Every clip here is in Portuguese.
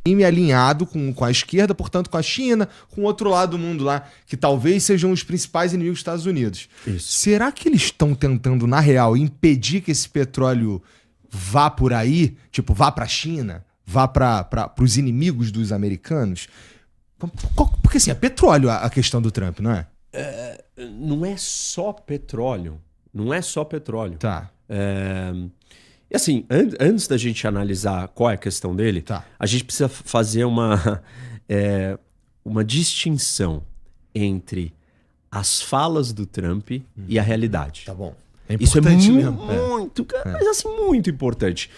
regime alinhado com a esquerda, portanto com a China, com o outro lado do mundo lá, que talvez sejam os principais inimigos dos Estados Unidos. Isso. Será que eles estão tentando, na real, impedir que esse petróleo vá por aí? Tipo, vá para a China? Vá para os inimigos dos americanos? Porque assim, é petróleo a questão do Trump, não é? Não é só petróleo. Não é só petróleo. Tá. E assim, antes da gente analisar qual é a questão dele, Tá. a gente precisa fazer uma distinção entre as falas do Trump e a realidade. Tá bom. Isso é mesmo. muito, mas assim, muito importante.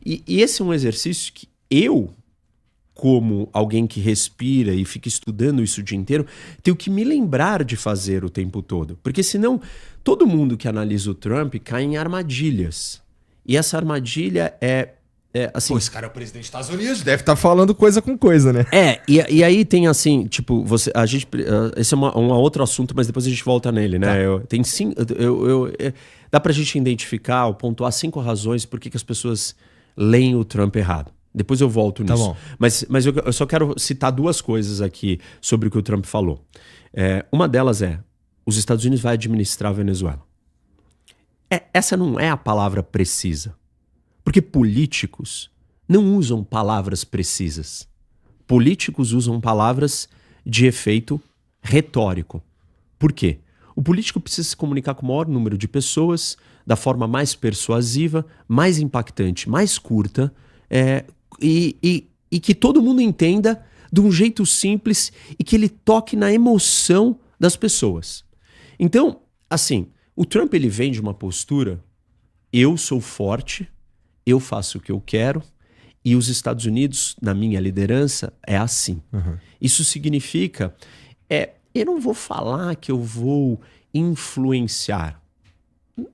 E esse é um exercício que eu, como alguém que respira e fica estudando isso o dia inteiro, tenho que me lembrar de fazer o tempo todo. Porque senão, todo mundo que analisa o Trump cai em armadilhas. E essa armadilha assim... Pô, esse cara é o presidente dos Estados Unidos, deve estar falando coisa com coisa, né? E aí tem assim, tipo, esse é um outro assunto, mas depois a gente volta nele, né? Tá. Dá pra gente identificar ou pontuar 5 razões por que as pessoas leem o Trump errado. Depois eu volto nisso. Tá bom. Mas eu só quero citar 2 coisas aqui sobre o que o Trump falou. Uma delas os Estados Unidos vai administrar a Venezuela. Essa não é a palavra precisa. Porque políticos não usam palavras precisas. Políticos usam palavras de efeito retórico. Por quê? O político precisa se comunicar com o maior número de pessoas, da forma mais persuasiva, mais impactante, mais curta, e que todo mundo entenda de um jeito simples e que ele toque na emoção das pessoas. Então, assim, o Trump ele vem de uma postura: eu sou forte, eu faço o que eu quero, e os Estados Unidos, na minha liderança, é assim. Uhum. Isso significa, eu não vou falar que eu vou influenciar.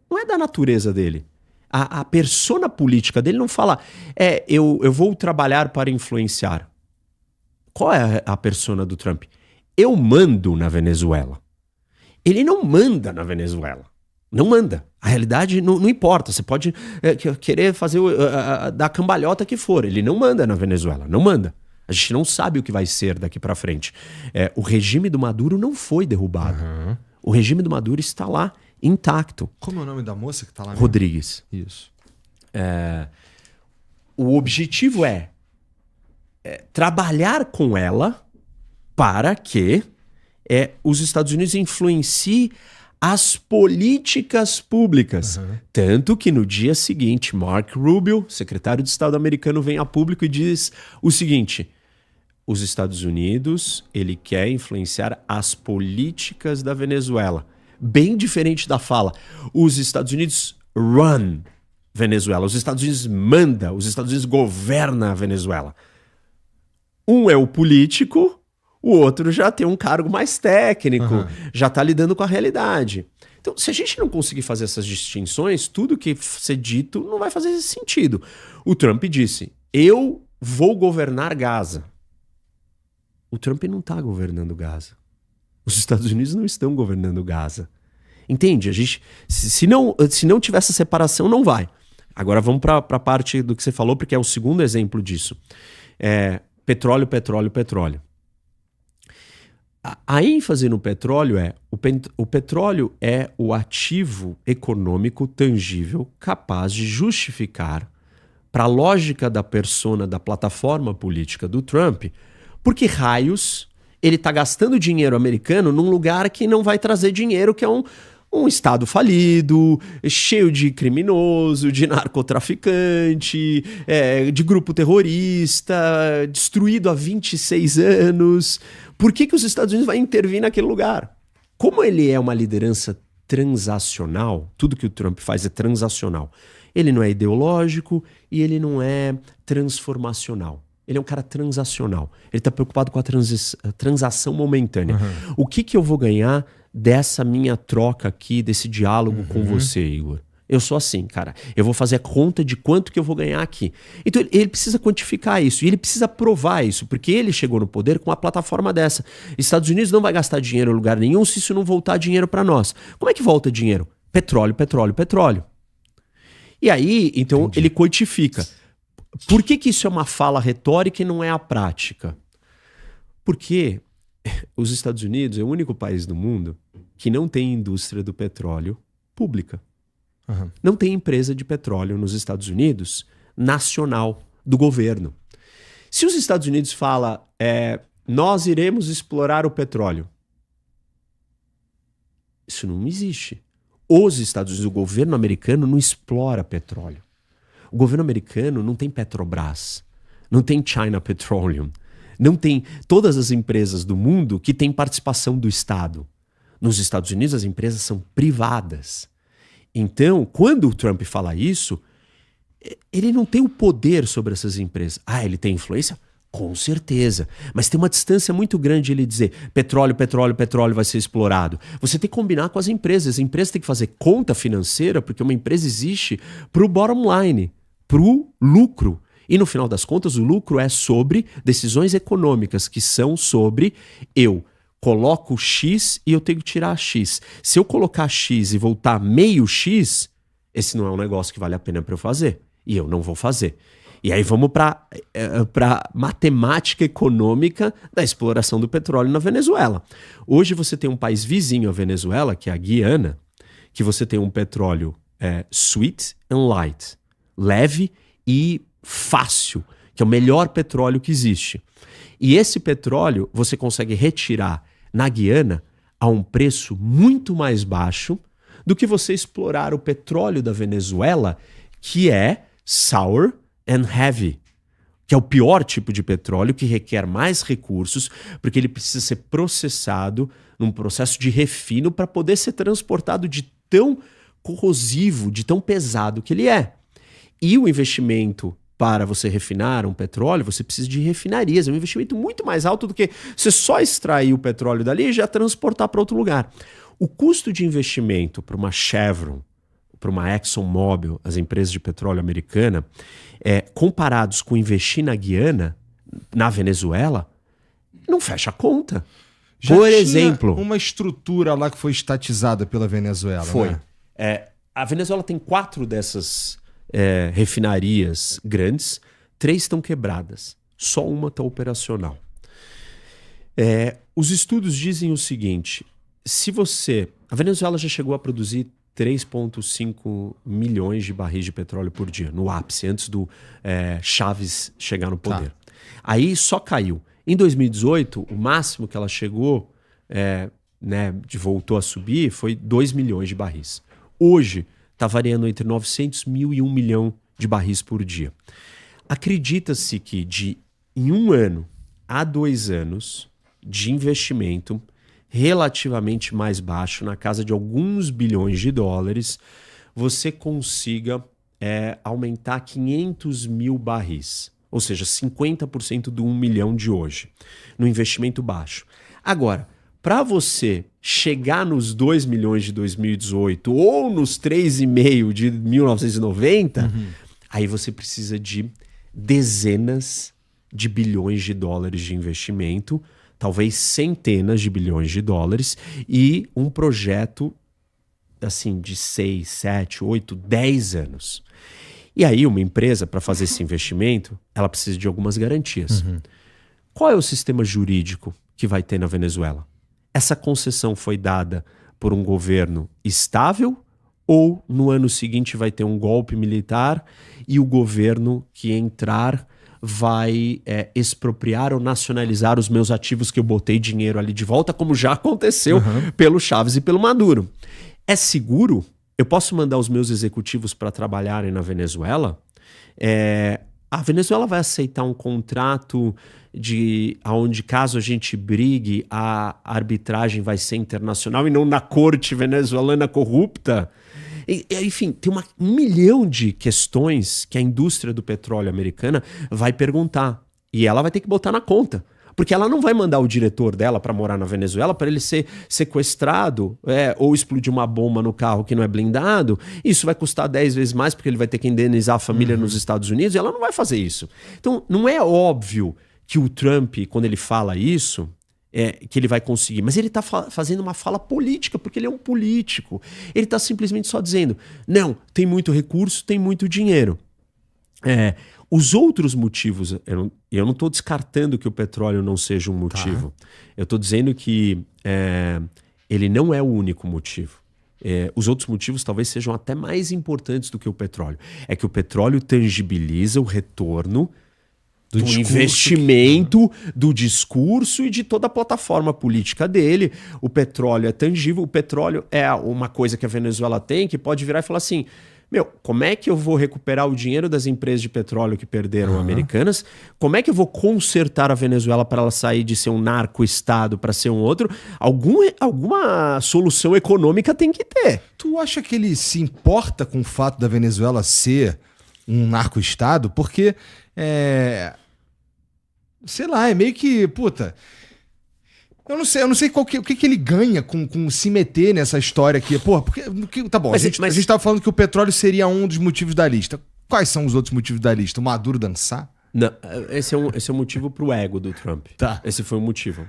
Não é da natureza dele. A persona política dele não fala, eu vou trabalhar para influenciar. Qual é a persona do Trump? Eu mando na Venezuela. Ele não manda na Venezuela. Não manda. A realidade não importa. Você pode querer fazer da cambalhota que for. Ele não manda na Venezuela. Não manda. A gente não sabe o que vai ser daqui para frente. O regime do Maduro não foi derrubado. Uhum. O regime do Maduro está lá intacto. Como é o nome da moça que tá lá? Rodrigues. Isso. O objetivo é trabalhar com ela para que os Estados Unidos influenciem as políticas públicas. Uhum. Tanto que no dia seguinte, Mark Rubio, secretário de Estado americano, vem a público e diz o seguinte: os Estados Unidos, ele quer influenciar as políticas da Venezuela. Bem diferente da fala: os Estados Unidos run Venezuela, os Estados Unidos manda, os Estados Unidos governa a Venezuela. Um é o político, o outro já tem um cargo mais técnico, já está lidando com a realidade. Então, se a gente não conseguir fazer essas distinções, tudo que ser dito não vai fazer sentido. O Trump disse: eu vou governar Gaza. O Trump não está governando Gaza. Os Estados Unidos não estão governando Gaza. Entende? A gente, se não tiver essa separação, não vai. Agora vamos para a parte do que você falou, porque é o segundo exemplo disso. Petróleo, petróleo, petróleo. A ênfase no petróleo o petróleo é o ativo econômico tangível capaz de justificar, para a lógica da persona da plataforma política do Trump, porque raios ele está gastando dinheiro americano num lugar que não vai trazer dinheiro, que é um estado falido, cheio de criminoso, de narcotraficante, de grupo terrorista, destruído há 26 anos. Por que os Estados Unidos vão intervir naquele lugar? Como ele é uma liderança transacional, tudo que o Trump faz é transacional. Ele não é ideológico e ele não é transformacional. Ele é um cara transacional. Ele está preocupado com a transação momentânea. Uhum. O que eu vou ganhar dessa minha troca aqui, desse diálogo com você, Igor? Eu sou assim, cara. Eu vou fazer a conta de quanto que eu vou ganhar aqui. Então ele precisa quantificar isso. E ele precisa provar isso. Porque ele chegou no poder com uma plataforma dessa. Estados Unidos não vai gastar dinheiro em lugar nenhum se isso não voltar dinheiro para nós. Como é que volta dinheiro? Petróleo, petróleo, petróleo. E aí, então, ele quantifica. Por que isso é uma fala retórica e não é a prática? Porque os Estados Unidos é o único país do mundo que não tem indústria do petróleo pública. Uhum. Não tem empresa de petróleo nos Estados Unidos nacional, do governo. Se os Estados Unidos falam, nós iremos explorar o petróleo, isso não existe. Os Estados Unidos, o governo americano não explora petróleo. O governo americano não tem Petrobras, não tem China Petroleum, não tem todas as empresas do mundo que têm participação do Estado. Nos Estados Unidos as empresas são privadas. Então, quando o Trump fala isso, ele não tem o poder sobre essas empresas. Ah, ele tem influência? Com certeza. Mas tem uma distância muito grande ele dizer petróleo, petróleo, petróleo vai ser explorado. Você tem que combinar com as empresas. A empresa tem que fazer conta financeira, porque uma empresa existe para o bottom line, para o lucro. E no final das contas, o lucro é sobre decisões econômicas, que são sobre eu coloco X e eu tenho que tirar X. Se eu colocar X e voltar meio X, esse não é um negócio que vale a pena para eu fazer. E eu não vou fazer. E aí vamos para matemática econômica da exploração do petróleo na Venezuela. Hoje você tem um país vizinho à Venezuela, que é a Guiana, que você tem um petróleo sweet and light, leve e fácil, que é o melhor petróleo que existe. E esse petróleo você consegue retirar na Guiana a um preço muito mais baixo do que você explorar o petróleo da Venezuela, que é sour and heavy, que é o pior tipo de petróleo, que requer mais recursos, porque ele precisa ser processado num processo de refino para poder ser transportado de tão corrosivo, de tão pesado que ele é. E o investimento para você refinar um petróleo, você precisa de refinarias, é um investimento muito mais alto do que você só extrair o petróleo dali e já transportar para outro lugar. O custo de investimento para uma Chevron, para uma ExxonMobil, as empresas de petróleo americana, comparados com investir na Guiana, na Venezuela, não fecha a conta. Já Por tinha exemplo, uma estrutura lá que foi estatizada pela Venezuela, foi. né? A Venezuela tem 4 dessas refinarias grandes, 3 estão quebradas, só uma está operacional. Os estudos dizem o seguinte: a Venezuela já chegou a produzir 3,5 milhões de barris de petróleo por dia, no ápice, antes do Chávez chegar no poder. Tá. Aí só caiu. Em 2018, o máximo que ela chegou, voltou a subir, foi 2 milhões de barris. Hoje, está variando entre 900 mil e 1 milhão de barris por dia. Acredita-se que em 1 ano a 2 anos de investimento relativamente mais baixo, na casa de alguns bilhões de dólares, você consiga aumentar 500 mil barris, ou seja, 50% do 1 milhão de hoje, no investimento baixo. Agora, para você chegar nos 2 milhões de 2018 ou nos 3,5 de 1990, aí você precisa de dezenas de bilhões de dólares de investimento, talvez centenas de bilhões de dólares, e um projeto assim de 6, 7, 8, 10 anos. E aí uma empresa, para fazer esse investimento, ela precisa de algumas garantias. Qual é o sistema jurídico que vai ter na Venezuela? Essa concessão foi dada por um governo estável ou no ano seguinte vai ter um golpe militar e o governo que entrar vai expropriar ou nacionalizar os meus ativos que eu botei dinheiro ali de volta, como já aconteceu pelo Chávez e pelo Maduro? É seguro? Eu posso mandar os meus executivos para trabalharem na Venezuela? A Venezuela vai aceitar um contrato onde, caso a gente brigue, a arbitragem vai ser internacional e não na corte venezuelana corrupta? Enfim, tem 1 milhão de questões que a indústria do petróleo americana vai perguntar. E ela vai ter que botar na conta. Porque ela não vai mandar o diretor dela para morar na Venezuela para ele ser sequestrado ou explodir uma bomba no carro que não é blindado. Isso vai custar 10 vezes mais porque ele vai ter que indenizar a família nos Estados Unidos e ela não vai fazer isso. Então, não é óbvio que o Trump, quando ele fala isso, que ele vai conseguir. Mas ele está fazendo uma fala política, porque ele é um político. Ele está simplesmente só dizendo, não, tem muito recurso, tem muito dinheiro. Os outros motivos, eu não estou descartando que o petróleo não seja um motivo. Eu estou dizendo que ele não é o único motivo. Os outros motivos talvez sejam até mais importantes do que o petróleo. É que o petróleo tangibiliza o retorno do investimento, do discurso e de toda a plataforma política dele. O petróleo é tangível, o petróleo é uma coisa que a Venezuela tem, que pode virar e falar assim, como é que eu vou recuperar o dinheiro das empresas de petróleo que perderam americanas? Como é que eu vou consertar a Venezuela para ela sair de ser um narco-estado para ser um outro? Alguma solução econômica tem que ter. Tu acha que ele se importa com o fato da Venezuela ser um narco-estado? Porque, sei lá, é meio que, puta... Eu não sei o que ele ganha com se meter nessa história aqui. Porra, porque tá bom, a gente tava falando que o petróleo seria um dos motivos da lista. Quais são os outros motivos da lista? O Maduro dançar? Não, esse é um motivo pro ego do Trump. Tá. Esse foi o motivo.